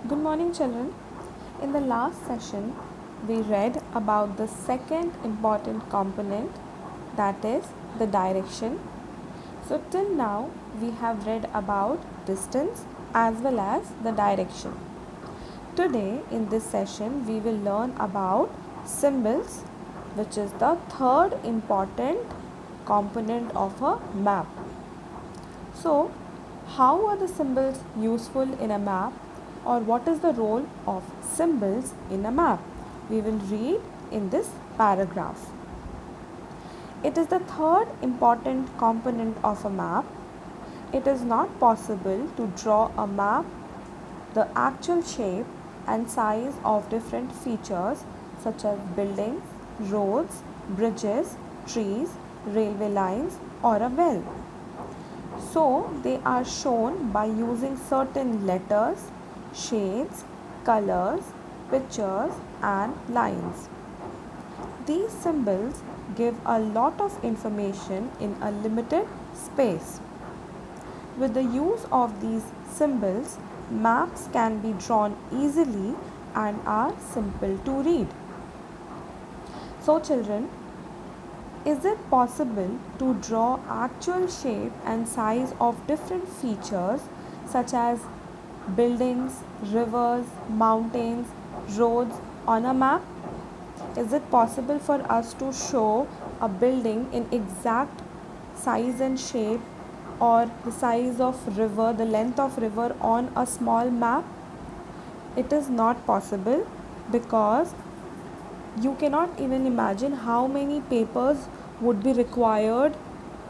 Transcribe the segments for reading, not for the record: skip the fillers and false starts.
Good morning, children. In the last session, we read about the second important component, that is the direction. So, till now, we have read about distance as well as the direction. Today, in this session, we will learn about symbols, which is the third important component of a map. So, how are the symbols useful in a map, or what is the role of symbols in a map? We will read in this paragraph. It is the third important component of a map. It is not possible to draw a map, the actual shape and size of different features such as buildings, roads, bridges, trees, railway lines, or a well. So, they are shown by using certain letters, shades, colors, pictures, and lines. These symbols give a lot of information in a limited space. With the use of these symbols, maps can be drawn easily and are simple to read. So, children, is it possible to draw actual shape and size of different features such as buildings, rivers, mountains, roads on a map? Is it possible for us to show a building in exact size and shape, or the size of river, the length of river on a small map? It is not possible, because you cannot even imagine how many papers would be required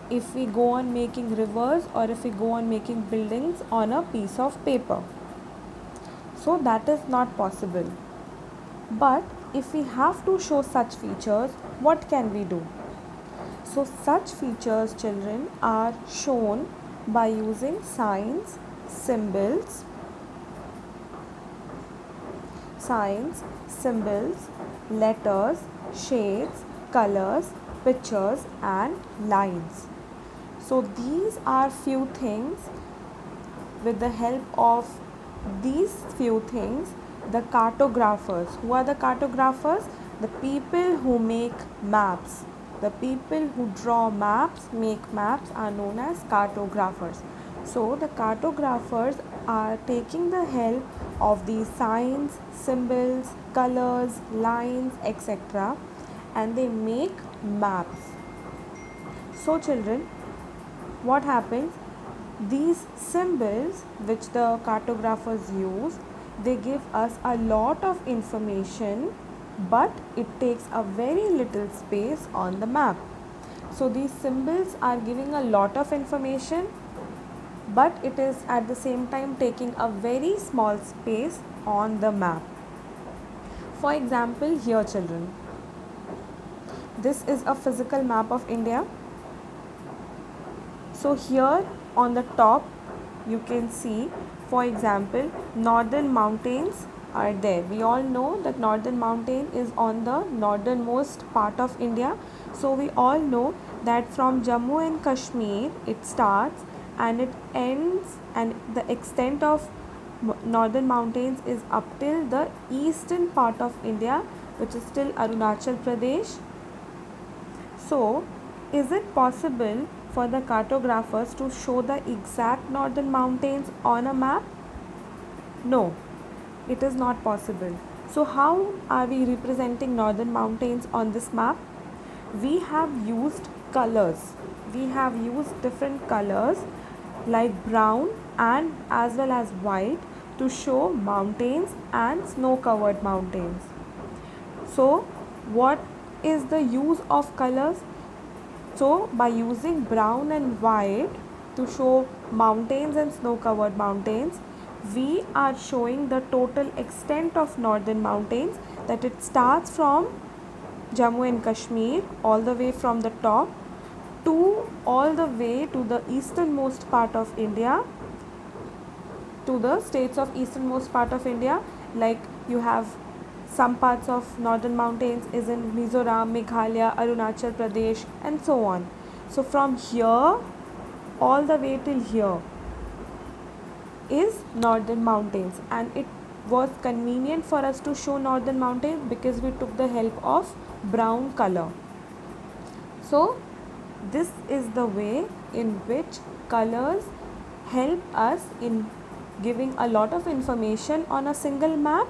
if we go on making rivers or if we go on making buildings on a piece of paper. So that is not possible. But if we have to show such features, what can we do? So such features, children, are shown by using signs, symbols, letters, shades, colors, pictures, and lines. So these are few things. With the help of these few things, the cartographers, who are the cartographers? The people who make maps. The people who draw maps, make maps, are known as cartographers. So the cartographers are taking the help of these signs, symbols, colors, lines, etc., and they make maps. So children, what happens? These symbols which the cartographers use, they give us a lot of information, but it takes a very little space on the map. So these symbols are giving a lot of information, but it is at the same time taking a very small space on the map. For example, here children, this is a physical map of India. So here on the top you can see, for example, northern mountains are there. We all know that northern mountain is on the northernmost part of India. So we all know that from Jammu and Kashmir it starts and it ends, and the extent of northern mountains is up till the eastern part of India, which is still Arunachal Pradesh. So, is it possible for the cartographers to show the exact northern mountains on a map? No, it is not possible. So, how are we representing northern mountains on this map? We have used colors. We have used different colors like brown and as well as white to show mountains and snow-covered mountains. So, what is the use of colors? So, by using brown and white to show mountains and snow-covered mountains, we are showing the total extent of northern mountains, that it starts from Jammu and Kashmir all the way from the top to all the way to the easternmost part of India, to the states of easternmost part of India. Like you have some parts of northern mountains is in Mizoram, Meghalaya, Arunachal Pradesh, and so on. So from here all the way till here is northern mountains, and it was convenient for us to show northern mountains because we took the help of brown color. So this is the way in which colors help us in giving a lot of information on a single map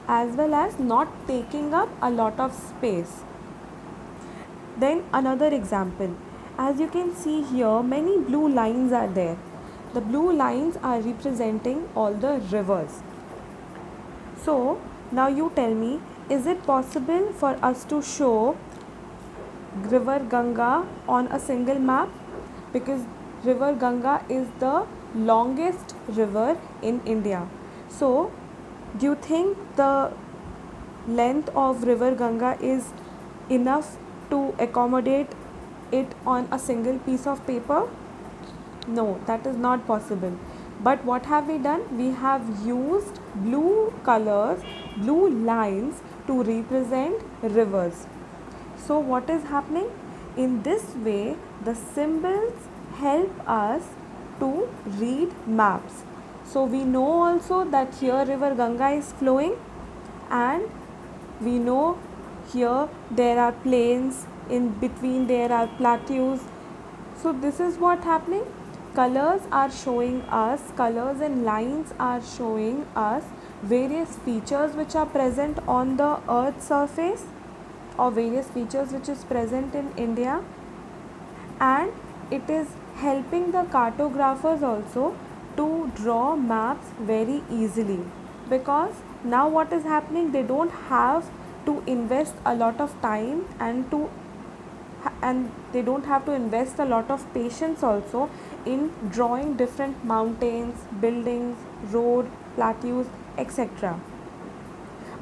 as well as not taking up a lot of space. Then another example, as you can see here, many blue lines are there. The blue lines are representing all the rivers. So now you tell me, is it possible for us to show river Ganga on a single map? Because river Ganga is the longest river in India. So do you think the length of river Ganga is enough to accommodate it on a single piece of paper? No, that is not possible. But what have we done? We have used blue colors, blue lines to represent rivers. So what is happening? In this way, the symbols help us to read maps. So we know also that here river Ganga is flowing, and we know here there are plains, in between there are plateaus. So this is what happening. Colors are showing us, colors and lines are showing us various features which are present on the earth's surface, or various features which is present in India, and it is helping the cartographers also to draw maps very easily, because now what is happening, they don't have to invest a lot of time and they don't have to invest a lot of patience also in drawing different mountains, buildings, road, plateaus, etc.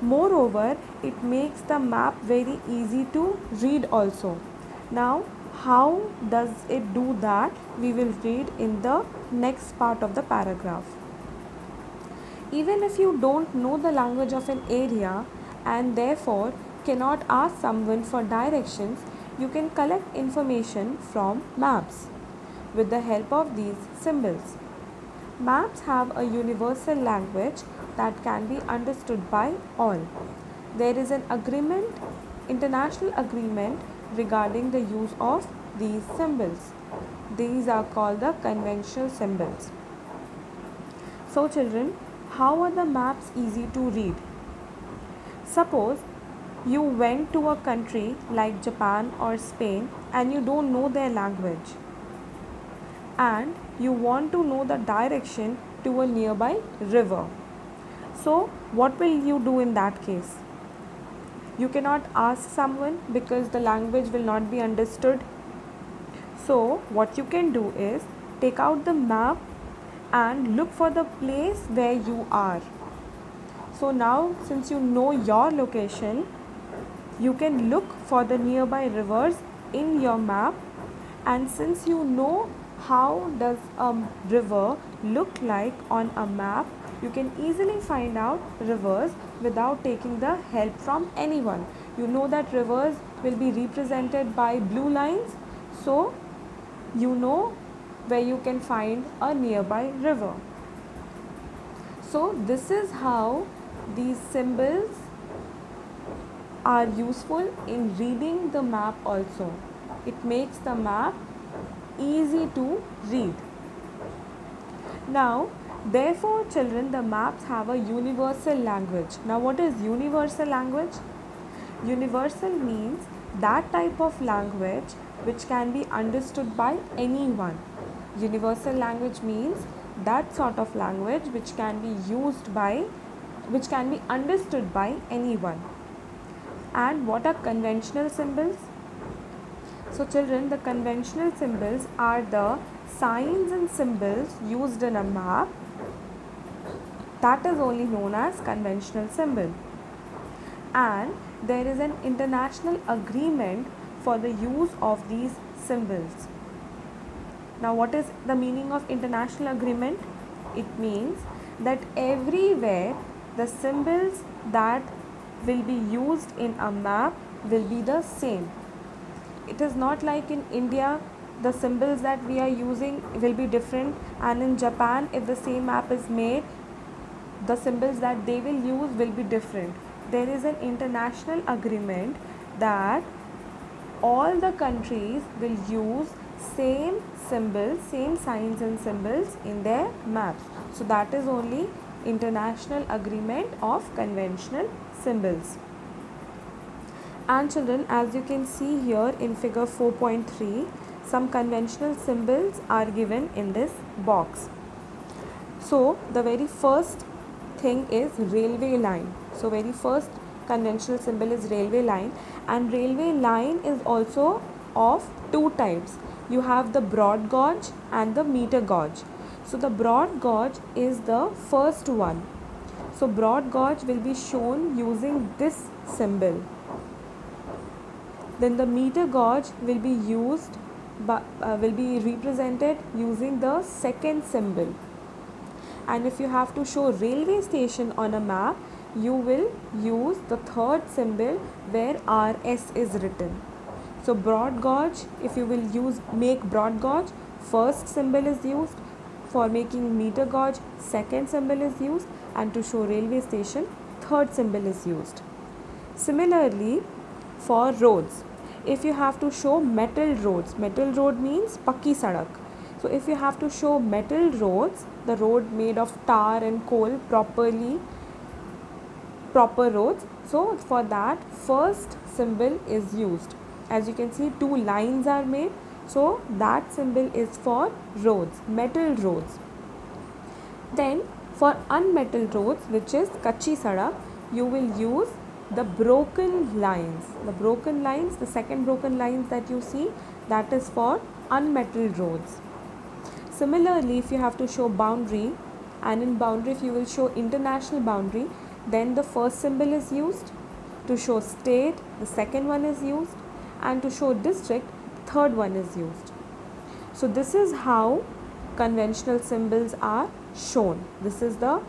Moreover, it makes the map very easy to read also. Now, how does it do that? We will read in the next part of the paragraph. Even if you don't know the language of an area and therefore cannot ask someone for directions, you can collect information from maps with the help of these symbols. Maps have a universal language that can be understood by all. There is an agreement, international agreement regarding the use of these symbols. These are called the conventional symbols. So children, how are the maps easy to read? Suppose you went to a country like Japan or Spain and you don't know their language, and you want to know the direction to a nearby river. So what will you do in that case? You cannot ask someone because the language will not be understood. So what you can do is take out the map and look for the place where you are. So now, since you know your location, you can look for the nearby rivers in your map, and since you know how does a river look like on a map, you can easily find out rivers without taking the help from anyone. You know that rivers will be represented by blue lines, so you know where you can find a nearby river. So this is how these symbols are useful in reading the map also. It makes the map easy to read. Now, therefore children, the maps have a universal language. Now what is universal language? Universal means that type of language which can be understood by anyone. Universal language means that sort of language which can be understood by anyone. And what are conventional symbols? So children, the conventional symbols are the signs and symbols used in a map. That is only known as conventional symbol. And there is an international agreement for the use of these symbols. Now what is the meaning of international agreement? It means that everywhere the symbols that will be used in a map will be the same. It is not like in India the symbols that we are using will be different, and in Japan if the same map is made, the symbols that they will use will be different. There is an international agreement that all the countries will use same symbols, same signs and symbols in their maps. So that is only international agreement of conventional symbols. And children, as you can see here in figure 4.3, some conventional symbols are given in this box. So the very first thing is railway line. So very first conventional symbol is railway line, and railway line is also of two types. You have the broad gauge and the meter gauge. So the broad gauge is the first one. So broad gauge will be shown using this symbol. Then the meter gauge will be represented using the second symbol. And if you have to show railway station on a map, you will use the third symbol where RS is written. So broad gauge, if you will make broad gauge, first symbol is used. For making meter gauge, second symbol is used, and to show railway station, third symbol is used. Similarly, for roads, if you have to show metal roads, metal road means pakki sadak. So if you have to show metal roads, the road made of tar and coal, proper roads, so for that first symbol is used. As you can see, two lines are made, so that symbol is for roads, metal roads. Then for unmetal roads, which is kachi sadak, you will use the broken lines. The broken lines, the second broken lines that you see, that is for unmetal roads. Similarly, if you have to show boundary, and in boundary if you will show international boundary, then the first symbol is used. To show state, the second one is used, and to show district, third one is used. So this is how conventional symbols are shown. This is the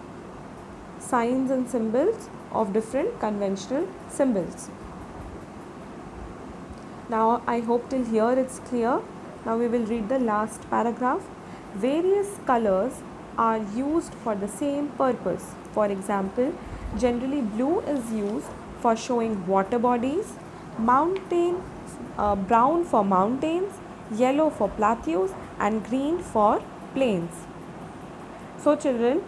signs and symbols of different conventional symbols. Now I hope till here it's clear. Now we will read the last paragraph. Various colors are used for the same purpose. For example, generally blue is used for showing water bodies, brown for mountains, yellow for plateaus, and green for plains. So children,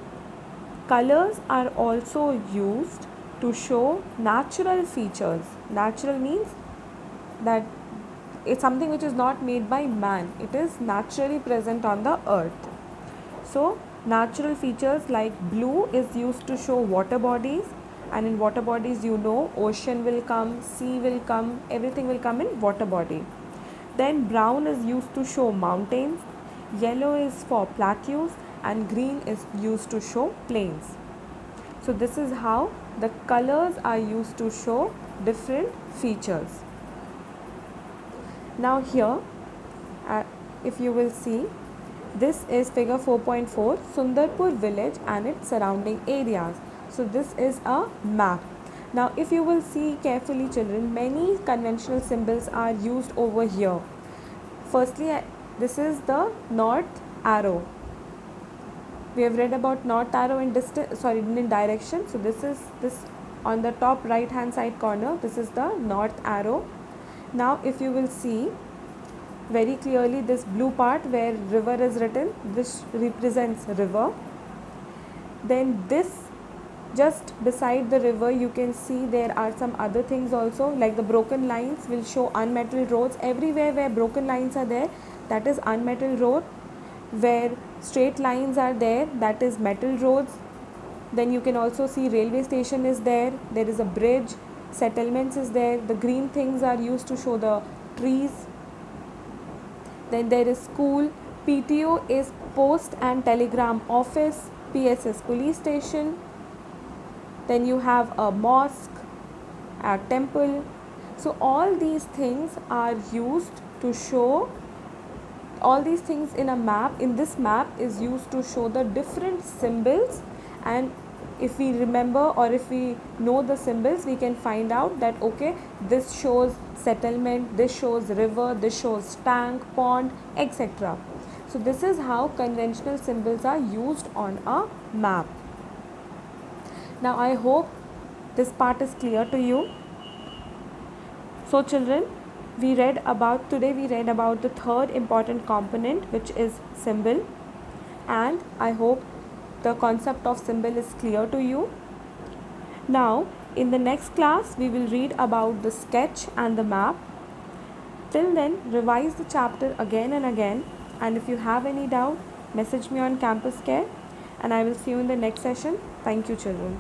colors are also used to show natural features. Natural means that it's something which is not made by man. It is naturally present on the earth. So natural features like blue is used to show water bodies, and in water bodies, you know, ocean will come, sea will come, everything will come in water body. Then brown is used to show mountains, yellow is for plateaus, and green is used to show plains. So this is how the colors are used to show different features. Now here, if you will see, this is figure 4.4, Sundarpur village and its surrounding areas. So this is a map. Now if you will see carefully children, many conventional symbols are used over here. Firstly, this is the north arrow. We have read about north arrow in direction. So this on the top right hand side corner, this is the north arrow. Now if you will see very clearly, this blue part where river is written, this represents river. Then this, just beside the river, you can see there are some other things also, like the broken lines will show unmetal roads. Everywhere where broken lines are there, that is unmetal road. Where straight lines are there, that is metal roads. Then you can also see railway station is there. There is a bridge, settlements is there. The green things are used to show the trees. Then there is school. PTO is post and telegram office. PSS police station. Then you have a mosque, a temple. So all these things are used to show, all these things in a map, in this map is used to show the different symbols. And if we remember or if we know the symbols, we can find out that okay, this shows settlement, this shows river, this shows tank, pond, etc. So this is how conventional symbols are used on a map. Now I hope this part is clear to you. So children, today we read about the third important component, which is symbol, and I hope the concept of symbol is clear to you. Now in the next class we will read about the sketch and the map. Till then, revise the chapter again and again, and if you have any doubt, message me on Campus Care, and I will see you in the next session. Thank you children.